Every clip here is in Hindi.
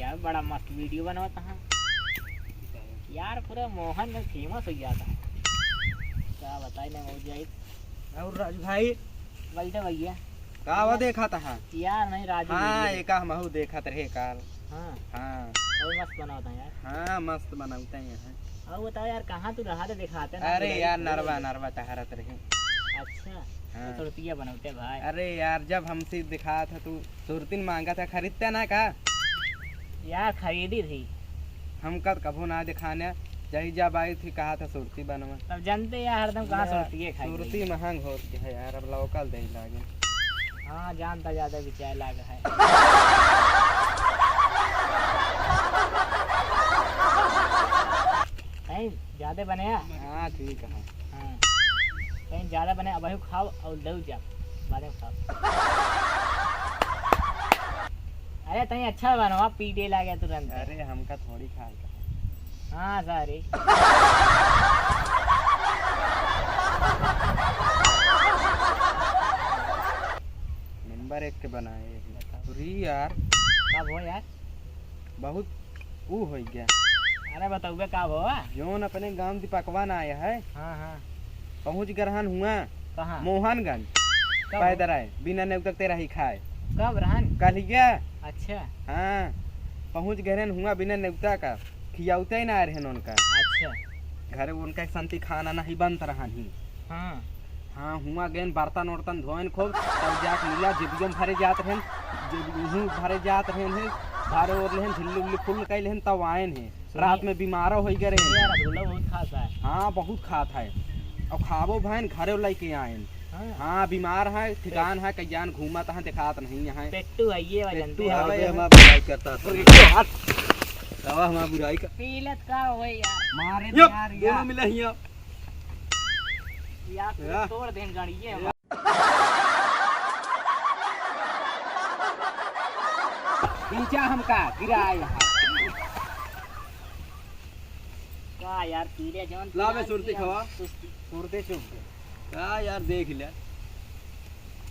यार बड़ा मस्त वीडियो बनवाता है यार, पूरा मोहन में फेमस हो जाता है। क्या बताए ना हो जाए। और राजू भाई बैठे भैया का वो देखा था यार, नहीं राजू हाँ एक महू देखा रहे काल। हाँ हाँ और मस्त बनाता है यार। हाँ मस्त बनाते हैं। और बताओ यार कहाँ तू रहा था दिखाते ना। अरे यार नरवा नरवा टहरत रहे। अच्छा हाँ। तो रुपया बनाते भाई। अरे यार जब हमसे दिखा था तू सुरतीन मांगा था, खरीदते ना का यार खरीदी थी। हम कद कभू ना दिखाने, जही जब आई थी कहा था सुरती बनवा। अब जानते यार हरदम कहाँ सुरती है खाई। सुरती महंग होती है यार, अब लोकल दे लागे। हाँ जानता ज्यादा बिचार लाग है। कहीं ज्यादा बने हाँ ठीक है। हाँ कहीं ज्यादा बने अब खाओ और दो जा बाद में खाओ। अरे तहीं अच्छा बनवा पीटे लागे तुरंत। अरे हमका थोड़ी खा हाँ सारी नंबर 1 के बनाए यार। कब हो यार बहुत ऊ हो गया। अरे बताओ कब हो। जोन अपने गांव दी पकवान आया है। हाँ हाँ पहुंच ग्रहण हुआ कहाँ मोहनगंज पैदल आए बिना नेव तक तेरा ही खाए। कब रहन कल गया। अच्छा हाँ पहुंच ग्रहण हुआ बिना नेवता का, खियाउते ना रहे उनका। अच्छा घर उनका संती खाना नहीं बनता रहन ही। हाँ हाँ हुआ गए बर्तन वर्तन धोन खूब, तब जाके मिला जिबियम भरे जात रहन, भरे जात रहन है भारे और लेहन झिल्ली उल्ली फुल कई लेहन तब आयन है। रात में बीमारो हो गए रहे। यार रसगुल्ला बहुत खाता है। हाँ बहुत खात है और खाबो भैन घरे लेके आयन। हाँ बीमार है ठिकान है कईयान घूमत है दिखात नहीं है। पेट्टू है ये वजनते हमारा बुराई करता था। हमारा बुराई का पीलत का हो यार मारे यार दोनों मिले हिया यार तोड़ देन गाड़ी ये पीछा हमका गिरा यहाँ का यार पीले जवन लावे सुरती खवा सुस्ती सुरते चुप का यार देख ले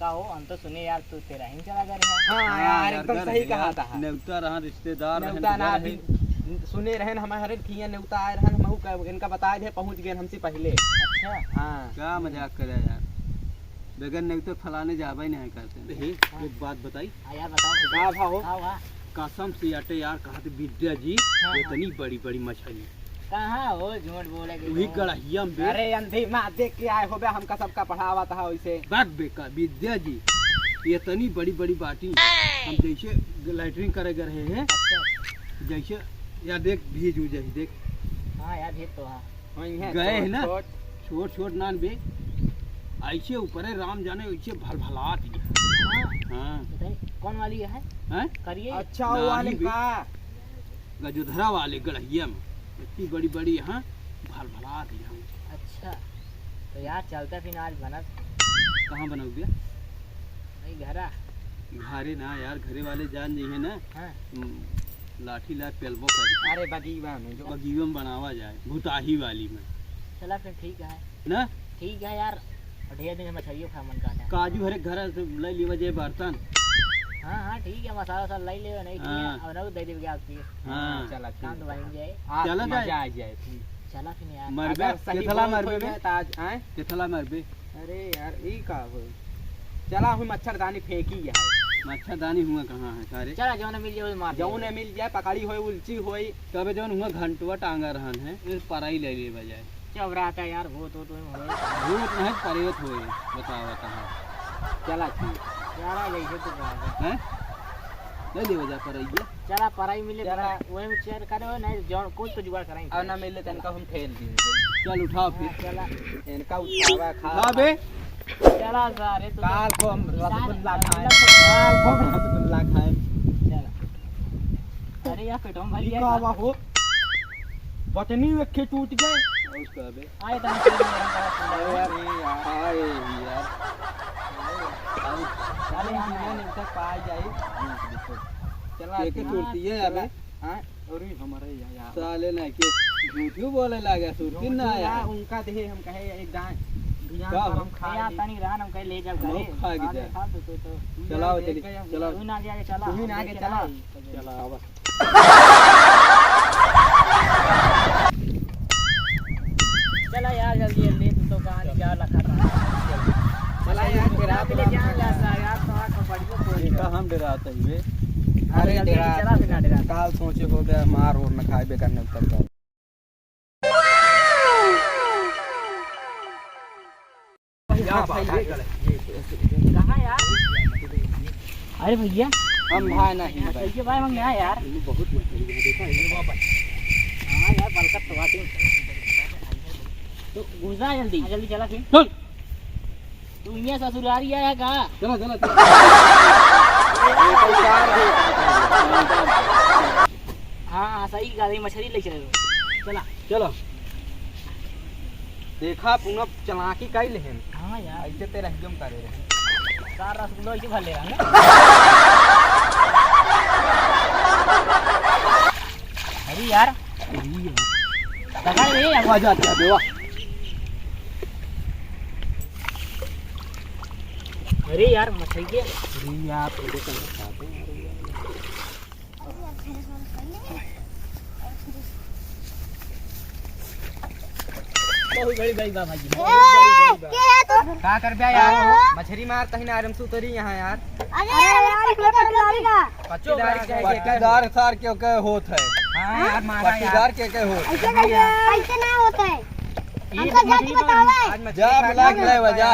का हो हम तो सुने यार तू तेरा ही चला कर है। हाँ यार एकदम सही कहा था। नेवता रहा रिश्तेदार नेवता ना भी सुने रहन हमारे थिया नेवता आए रहन महू इनका बताए थे पहुंच गए हमसे पहले। अच्छा हाँ क्या मजाक करे यार, बगैर नेवते फलाने जाबे नहीं करते। एक बात बताई यार बताओ का भाव हाँ कसम से अटे यार कहा थे विद्या जी हाँ, इतनी बड़ी बड़ी मछली कहाँ हो झूठ बोले वही गड़हिया में अरे अंधी माँ देख के आए हो बे हमका सबका पढ़ावा था वैसे बात बेका विद्या जी इतनी बड़ी बड़ी बाटी हम जैसे लैटरिन करे रहे हैं अच्छा जैसे यार देख भीज हो जाए देख। हाँ यार भेज तो हाँ गए है ना छोट छोट नान बे ऐसे ऊपर है राम जाने ऐसे भल भलात हाँ बताइए कौन वाली है हैं करिए। अच्छा वो वाले का गजोधरा वाले गड़हिया में इतनी बड़ी बड़ी यहाँ भल भलात यहाँ। अच्छा तो यार चलते फिर आज बनत कहाँ बनाओगे नहीं घरा घरे ना यार घरे वाले जान जी है ना हाँ लाठी ला पेलबो कर अरे बगीवा में जो बगीवा में बनावा जाए भुताही वाली में चला फिर ठीक है ना। ठीक है यार ढेर दिन मछलियों खा मन का था। काजू हरे घर से ले लीवा जाए बर्तन। हाँ हाँ ठीक है मसाला वसाला ले ले नहीं हाँ। और ना दे देगा आपकी हाँ चला काम तो बन जाए। चला जाए। मजा आ जाए चला फिर यार मरबे केथला मरबे बे ताज आए केथला मरबे। अरे यार ई का हो चला हुई मच्छरदानी फेंकी है मच्छरदानी हुआ कहाँ है सारे चला जो ना मिल जाए मार जौन मिल जाए पकड़ी होई उलची होई तबे जौन हुआ घंटवा टांगा रहन है इस पराई ले ले बजाए चब रहा था यार वो तो होए भूत नहीं परेत होए बताओ बताओ। चला ठीक यार जैसे तो बात हैं ले ले बजा पराई चला पराई मिले चला। वही में शेयर करे नहीं जो कुछ तो जुगाड़ कराएंगे और ना मिले तो इनका हम ठेल देंगे। चल उठाओ फिर चला इनका उठावा खा खा बे चला सारे तो काल को हम रसगुल्ला खाए काल को हम रसगुल्ला खाए। चला अरे यार पेटों में भरी का है हो बटनी में खे टूट गए उसका बे आए तो अरे यार आए यार चले हम नहीं तक पा जाए चला के टूटती है अबे हां और हमारे यार साले ना के झूठियो बोले लागे सुरती ना आया उनका देहे हम कहे एक दान का हम खा यार तनी रहन हम कहीं ले जाओ घरे खा के खा तो चलाओ चली चलाओ तू ना आगे चला तू ही ना आगे चला चला आवा चला यार जल्दी जल्दी, तू तो कहाँ क्या लखा रहा है। चला यार तेरा पहले जान जाता यार, तो बढ़िया कोई का हम डराते हुए अरे जल्दी डेरा चला बिना डेरा। काल सोचे हो गया मार और न खाए करने उतर जाए। कहाँ यार? अरे भैया हम भाई नहीं भाई। कैसे भाई हम यहाँ यार? बहुत मछली है, देखा है ये वापस। हाँ यार बलकत तो आती तो घुसा जल्दी जल्दी चला फिर। चल तू यहाँ ससुरारी आया कहाँ? चलो चलो हाँ सही गाड़ी मछली ले चले चला। चलो देखा पुनः चलाकी कई लेहन हाँ यार ऐसे तेरा एकदम करे रहे। चार रसगुल्ला ऐसे भर ले रहा है। अरे यार लगा रे आवाज आती है देवा। अरे यार मछली के अरे यार तेरे को बताते हैं बहुत बड़ी बड़ी बात भाई। का कर बे यार मछली मार तही ना आराम से उतरी यहाँ यार। पट्टीदार सार क्यों के होत है। हाँ यार मारा यार। पट्टीदार के होत। ये मछली तो आज मछली जा बुला के ले जा।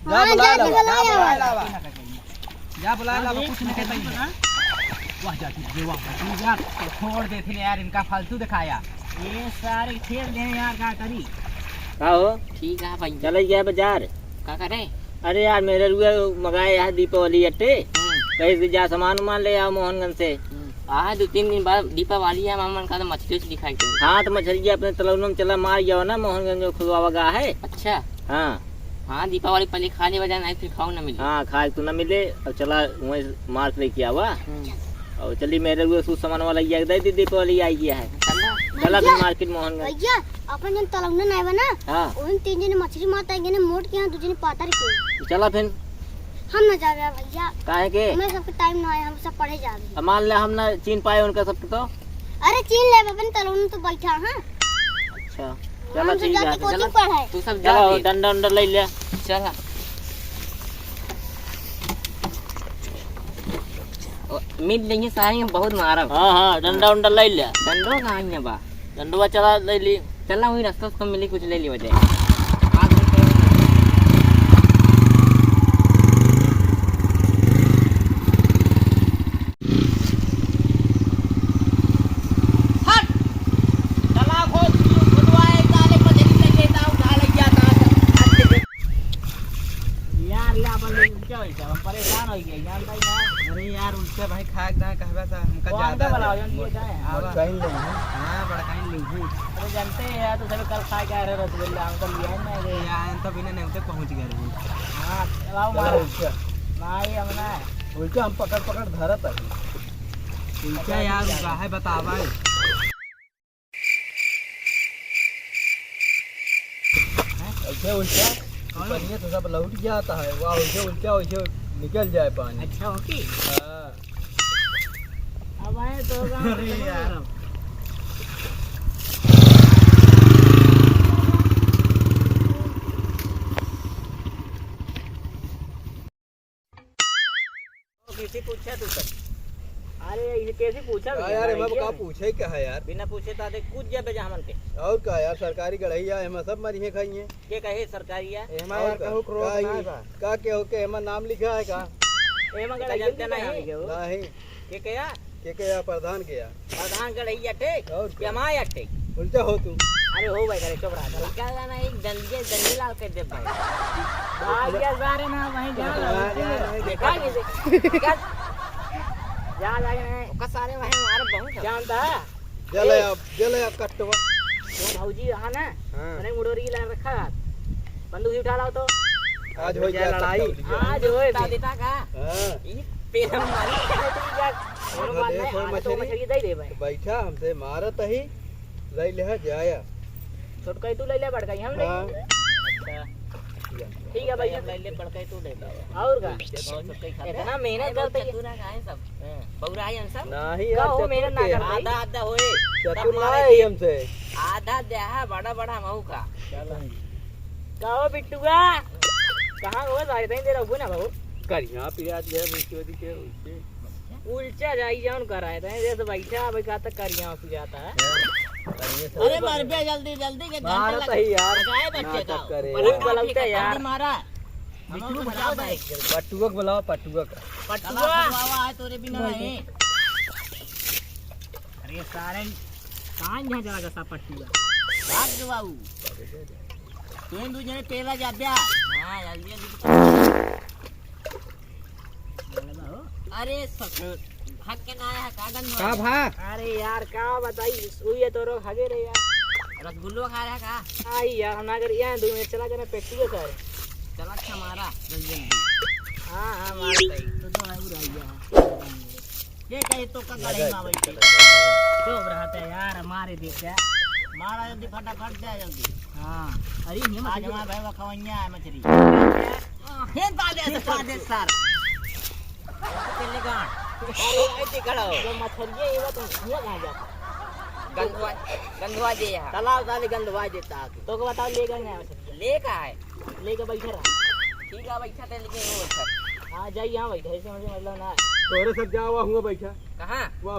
जा बुला ले। जा बुला ला कुछ नहीं कहता ही। वाह जाती है वाह यार छोड़ देते यार इनका फालतू दिखाया। ये सारे खेल गए यार क्या करी। का हो ठीक है भाई चल गया बाजार। क्या करे? अरे यार मेरे रुए मंगाए यार दीपावली अट्टे कहीं से जा सामान उमान ले आओ मोहनगंज से। आज 2-3 दिन बाद दीपावली है मामन का तो मछली दिखाई दे। हाँ तो मछली अपने तलौन में चला मार जाओ ना मोहनगंज में खुलवा वगा है। अच्छा हाँ हाँ दीपावली पहले खा ले वजह नहीं फिर खाओ ना मिले। हाँ खाए तो ना मिले और चला वहीं मार के लेके आवा और चली मेरे रुए सूट सामान वाला ये दे दी दीपावली आई गया है। चला फिर मार्केट मोहनगंज। भैया अपन जन तलौना नहीं बना हाँ ओहन 3 जने मछली मारता है मोट के यहाँ 2 जने पातर के। चला फिर हम ना जा रहे भैया, काहे के हमें सबके टाइम ना है, हम सब पढ़े जा रहे हैं। अब मान ले हम ना चीन पाए उनका सब तो। अरे चीन ले अपन तलौना तो बैठा हां। अच्छा चलो हम ठीक जाके है कोचिंग पढ़ाए। तू सब जा चलो डंडा उंडा ले लिया। चला मीट लेंगे सारे बहुत मारा। हाँ हाँ डंडा उंडा ले लिया। डंडो कहाँ है बा? डंडुआ चला ले ली। चला वही रास्ता उसको मिली कुछ ले ली वजह। परेशान हो गया जानता ही ना। अरे यार उनसे भाई खाए जाए कहवा सा हमका कौन ज्यादा का बनाओ जान ये जाए। कहीं नहीं हाँ बड़ा कहीं लिंगू अरे जानते हैं यार तो सभी कल खा के आ रहे रसगुल्ला हम तो लिया ना रे। यार तो बिना नहीं पहुंच गए रे। हाँ चलाओ मारो नहीं हमने उल्टे हम पकड़ पकड़ धरत है। उनका यार उनका है बतावा ऐसे उल्टा पानी तो सब लौट जाता है। वाह उल्टे उल्टा वैसे निकल जाए पानी। अच्छा ओके हाँ अब आए तो अरे यार। किसी पूछा तू सब। अरे ये कैसे पूछा यार एमा का पूछे क्या है यार। बिना पूछे तो देख कूद जा बेजा हमन के। और का यार सरकारी गढ़ैया एमा सब मरिए खाइए। के कहे सरकारी है एमा यार कहू करो का के हो के एमा नाम लिखा है का एमा गड़ा जानते नहीं नहीं के कया यार प्रधान के यार प्रधान गड़ैया टेक और के माया टेक। उल्टा हो तू। अरे हो भाई करे चुप रहा क्या जाना एक डंडी लाल कर दे भाई। भाग ये सारे ना वहीं जा देखा क्या जा जाए का सारे वहीं हमारे बहुत जानता है। जले अब कटवा तो भौजी रहा ना हां मैंने मुड़ोरी ला रखा है बंदूक उठा लाओ तो आज हो जाए लड़ाई। आज होए देता का हां ई पेड़ मारी कोनो बात नहीं आने तो मछली दे दे भाई। बैठा हमसे मारत ही ले ले जाया। छोटका तू ले ले बड़का हम ले। हां अच्छा ठीक है भैया ले ले पड़ते तो ले लो और का बहुत सब कई खाते इतना मेहनत करते हैं चतुरा का है सब बौरा है सब नहीं का हो मेहनत ना करते आधा आधा होए चतुर ना है हमसे। आधा दे है बड़ा बड़ा महू का का हो बिट्टूआ कहाँ हो जाए तई दे रहो ना बाबू करिया पियाज है मिर्ची के उसे उल्चा जाई जाऊन कराए थे जैसे बैठा भाई का तक करिया हो जाता है अरे मर बे जल्दी जल्दी के मारा तो ही यार लगाए बच्चे का नाटक करे। वही बलौते यार मारा बिट्टू बचाओ भाई पटुआ बुलाओ पटुआ का पटुआ है तोरे बिना है अरे सारे कान यहाँ जरा गसा पटुआ भाग दो बाबू तू इन दूसरे पेला जा ब्या हां जल्दी अरे ससुर भाग के ना आया का गंद का भा अरे यार का बताई सुई तो रो खागे रे यार रसगुल्लो खा रहा का आई यार हम अगर यहाँ 2 मिनट चला जाना पेटुआ सर चला अच्छा मारा जल्दी जल्दी हाँ हाँ मार गई तो है बुराइया ये कहीं तो का गड़े में बैठी तो रहता है यार हमारे देख क्या मारा जल्दी फटाफट दे जल्दी हाँ अरे ये आज मत हमारा भाई वो खवैया है मछली हेन पादे सर चले गांठ अरे ऐसे खड़ा हो जो मछलियाँ ये तो हुआ कहाँ जाता गंदवा दे यहाँ तालाब साले गंदवा देता तो को बताओ ले गए मछलियाँ ले का है लेके बैठे रहा ठीक है बैठा थे लेकिन वो अच्छा हाँ जाइए यहाँ बैठे ऐसे मतलब ना तोरे सब जा हुआ बैठा कहाँ हुआ